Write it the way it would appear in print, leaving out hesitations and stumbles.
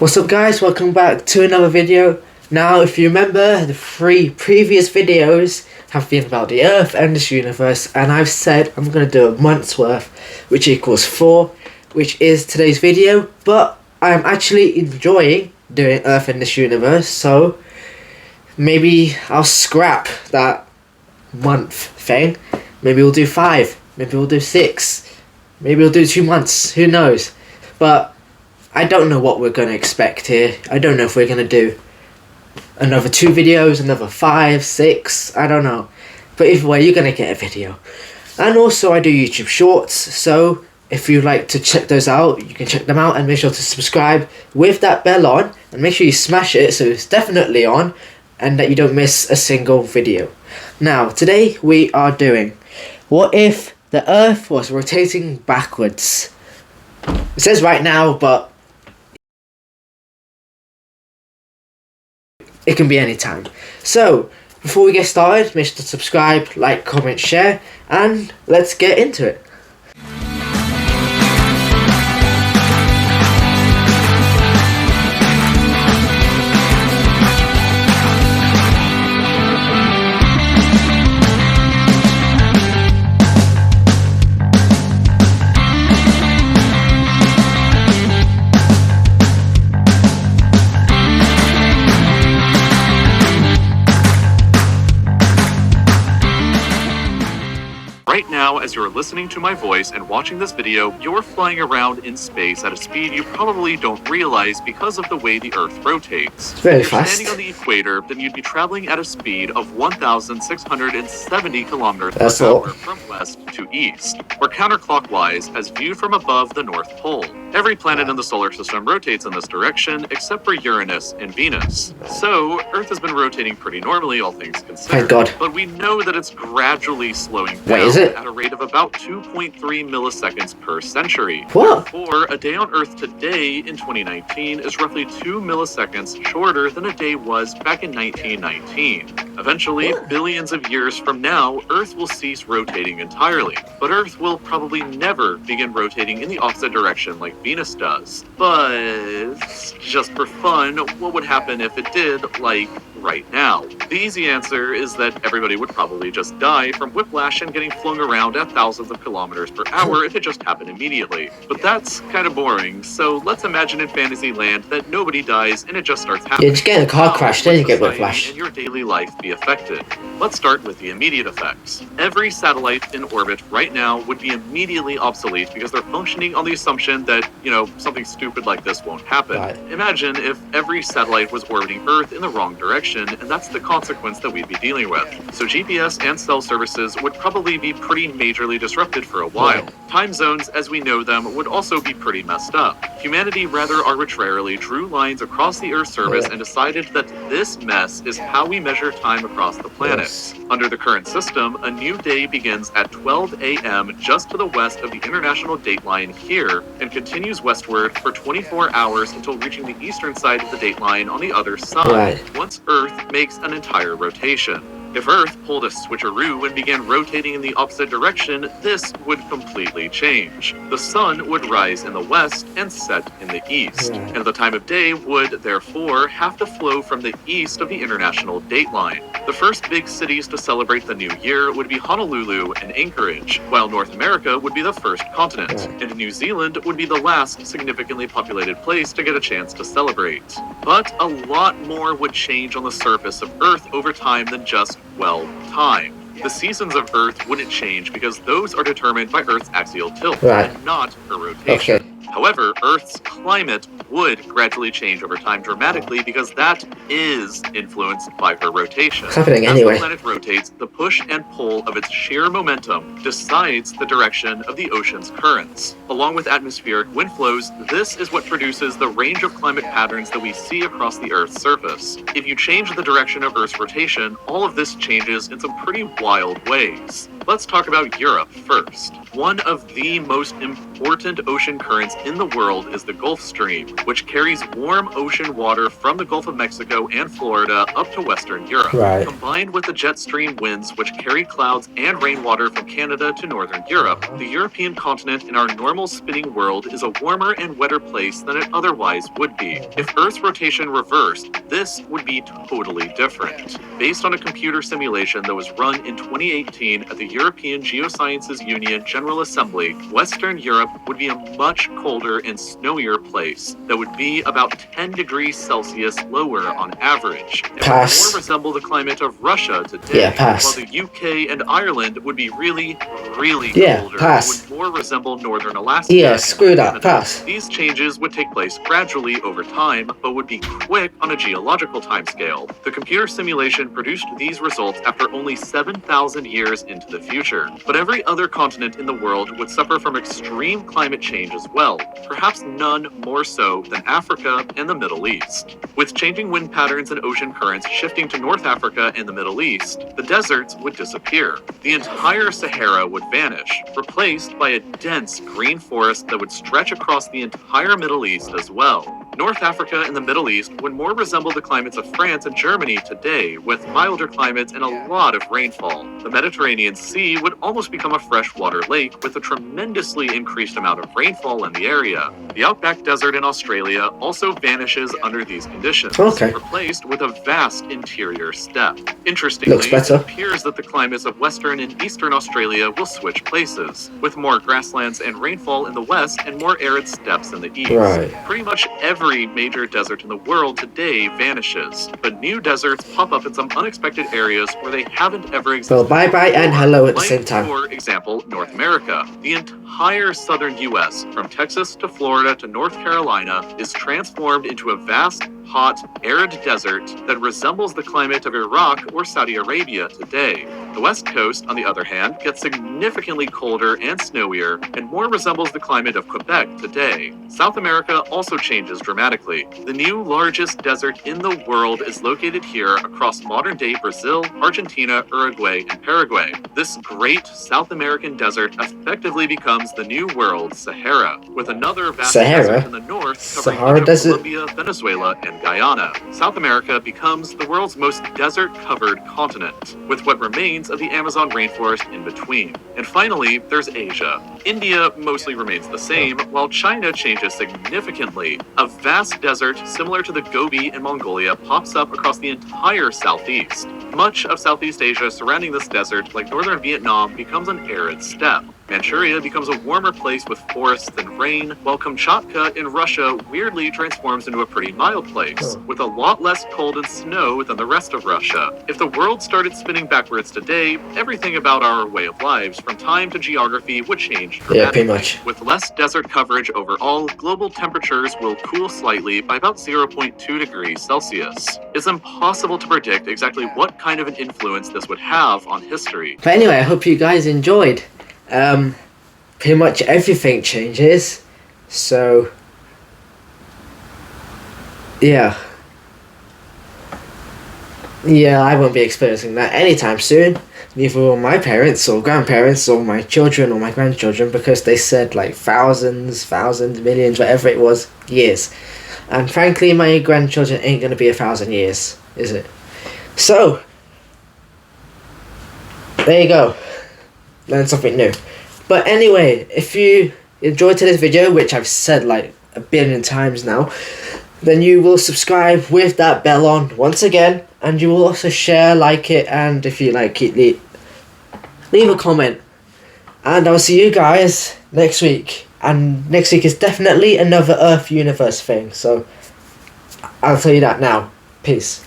What's up guys, welcome back to another video. Now if you remember, the 3 previous videos have been about the Earth and this universe, and I've said I'm going to do a month's worth, which equals 4, which is today's video. But I'm actually enjoying doing Earth and this universe, so maybe I'll scrap that month thing. Maybe we'll do 5, maybe we'll do 6, maybe we'll do 2 months, who knows. But I don't know what we're going to expect here. I don't know if we're going to do another 2 videos, another 5, 6, I don't know. But either way, you're going to get a video. And also I do YouTube Shorts, so if you'd like to check those out, you can check them out, and make sure to subscribe with that bell on, and make sure you smash it so it's definitely on, and that you don't miss a single video. Now, today we are doing, what if the Earth was rotating backwards? It says right now, but it can be any time. So, before we get started, make sure to subscribe, like, comment, share, and let's get into it. Right now, as you're listening to my voice and watching this video, you're flying around in space at a speed you probably don't realize because of the way the Earth rotates. It's very if you're fast. standing on the equator, then you'd be traveling at a speed of 1,670 kilometers That's per all. hour from west to east, or counterclockwise as viewed from above the North Pole. Every planet in the solar system rotates in this direction, except for Uranus and Venus. So, Earth has been rotating pretty normally, all things considered. Thank God. But we know that it's gradually slowing down. Wait, is it? At a rate of about 2.3 milliseconds per century. What? Therefore, a day on Earth today in 2019 is roughly 2 milliseconds shorter than a day was back in 1919. Eventually, What? billions of years from now, Earth will cease rotating entirely. But Earth will probably never begin rotating in the opposite direction like Venus does. But just for fun, what would happen if it did, like right now? The easy answer is that everybody would probably just die from whiplash and getting flung around at thousands of kilometers per hour if it just happened immediately. But that's kind of boring, so let's imagine in Fantasyland that nobody dies and it just starts happening. Yeah, just get in a car How crash, would then you get society whiplash. and your daily life be affected? Let's start with the immediate effects. Every satellite in orbit right now would be immediately obsolete because they're functioning on the assumption that, something stupid like this won't happen. Right. Imagine if every satellite was orbiting Earth in the wrong direction, and that's the consequence that we'd be dealing with. So GPS and cell services would probably be pretty majorly disrupted for a while. Right. Time zones as we know them would also be pretty messed up. Humanity rather arbitrarily drew lines across the Earth's surface Right. and decided that this mess is how we measure time across the planet. Yes. Under the current system, a new day begins at 12 a.m. just to the west of the international dateline here and continues westward for 24 hours until reaching the eastern side of the dateline on the other side, Right. once Earth makes an entire rotation. If Earth pulled a switcheroo and began rotating in the opposite direction, this would completely change. The sun would rise in the west and set in the east, Right. and the time of day would, therefore, have to flow from the east of the international dateline. The first big cities to celebrate the new year would be Honolulu and Anchorage, while North America would be the first continent, Right. and New Zealand would be the last significantly populated place to get a chance to celebrate. But a lot more would change on the surface of Earth over time than just, time. The seasons of Earth wouldn't change because those are determined by Earth's axial tilt, Right. and not her rotation. Okay. However, Earth's climate would gradually change over time dramatically because that is influenced by her rotation. It's happening As anyway. the planet rotates, the push and pull of its sheer momentum decides the direction of the ocean's currents. Along with atmospheric wind flows, this is what produces the range of climate patterns that we see across the Earth's surface. If you change the direction of Earth's rotation, all of this changes in some pretty wild ways. Let's talk about Europe first. One of the most important ocean currents in the world is the Gulf Stream, which carries warm ocean water from the Gulf of Mexico and Florida up to Western Europe. Right. Combined with the jet stream winds, which carry clouds and rainwater from Canada to Northern Europe, the European continent in our normal spinning world is a warmer and wetter place than it otherwise would be. If Earth's rotation reversed, this would be totally different. Based on a computer simulation that was run in 2018 at the European Geosciences Union General Assembly, Western Europe would be a much colder and snowier place that would be about 10 degrees Celsius lower on average. It Pass. would more resemble the climate of Russia today, Yeah, pass. while the UK and Ireland would be really Yeah, colder pass. and would more resemble northern Alaska. Yeah, and screw that, Canada. pass. These changes would take place gradually over time, but would be quick on a geological timescale. The computer simulation produced these results after only 7,000 years into the future. But every other continent in the world would suffer from extreme climate change as well, perhaps none more so than Africa and the Middle East. With changing wind patterns and ocean currents shifting to North Africa and the Middle East, the deserts would disappear. The entire Sahara would vanish, replaced by a dense green forest that would stretch across the entire Middle East as well. North Africa and the Middle East would more resemble the climates of France and Germany today, with milder climates and a lot of rainfall. The Mediterranean Sea would almost become a freshwater lake with a tremendously increased amount of rainfall in the area. The outback desert in Australia also vanishes under these conditions, Okay. replaced with a vast interior steppe. Interestingly, Looks better. it appears that the climates of Western and Eastern Australia will switch places, with more grasslands and rainfall in the west and more arid steppes in the east. Right. Pretty much every major desert in the world today vanishes, but new deserts pop up in some unexpected areas where they haven't ever existed. Well, bye-bye and before. hello at the Like, same time. For example, North America. The entire southern U.S., from Texas to Florida to North Carolina, is transformed into a vast, hot, arid desert that resembles the climate of Iraq or Saudi Arabia today. The West Coast, on the other hand, gets significantly colder and snowier and more resembles the climate of Quebec today. South America also changes dramatically. The new largest desert in the world is located here across modern-day Brazil, Argentina, Uruguay, and Paraguay. This great South American desert effectively becomes the new world's Sahara, with another vast Sahara? desert in the north covering Sahara much of Desert? Colombia, Venezuela, and Guyana. South America becomes the world's most desert-covered continent, with what remains of the Amazon rainforest in between. And finally, there's Asia. India mostly remains the same, while China changes significantly. A vast desert similar to the Gobi in Mongolia pops up across the entire southeast. Much of Southeast Asia surrounding this desert, like northern Vietnam, becomes an arid steppe. Manchuria becomes a warmer place with forests and rain, while Kamchatka in Russia weirdly transforms into a pretty mild place, with a lot less cold and snow than the rest of Russia. If the world started spinning backwards today, everything about our way of lives, from time to geography, would change dramatically. Yeah, pretty much. With less desert coverage overall, global temperatures will cool slightly by about 0.2 degrees Celsius. It's impossible to predict exactly what kind of an influence this would have on history. But anyway, I hope you guys enjoyed. Pretty much everything changes. So, yeah. Yeah, I won't be experiencing that anytime soon. Neither will my parents or grandparents or my children or my grandchildren, because they said like thousands, millions, whatever it was, years. And frankly, my grandchildren ain't going to be 1,000 years, is it? So, there you go. Learn something new. But anyway, if you enjoyed today's video, which I've said like 1 billion times now, then you will subscribe with that bell on once again, and you will also share, like it, and if you like it, leave a comment. And I'll see you guys next week. And next week is definitely another Earth Universe thing, so I'll tell you that now. Peace.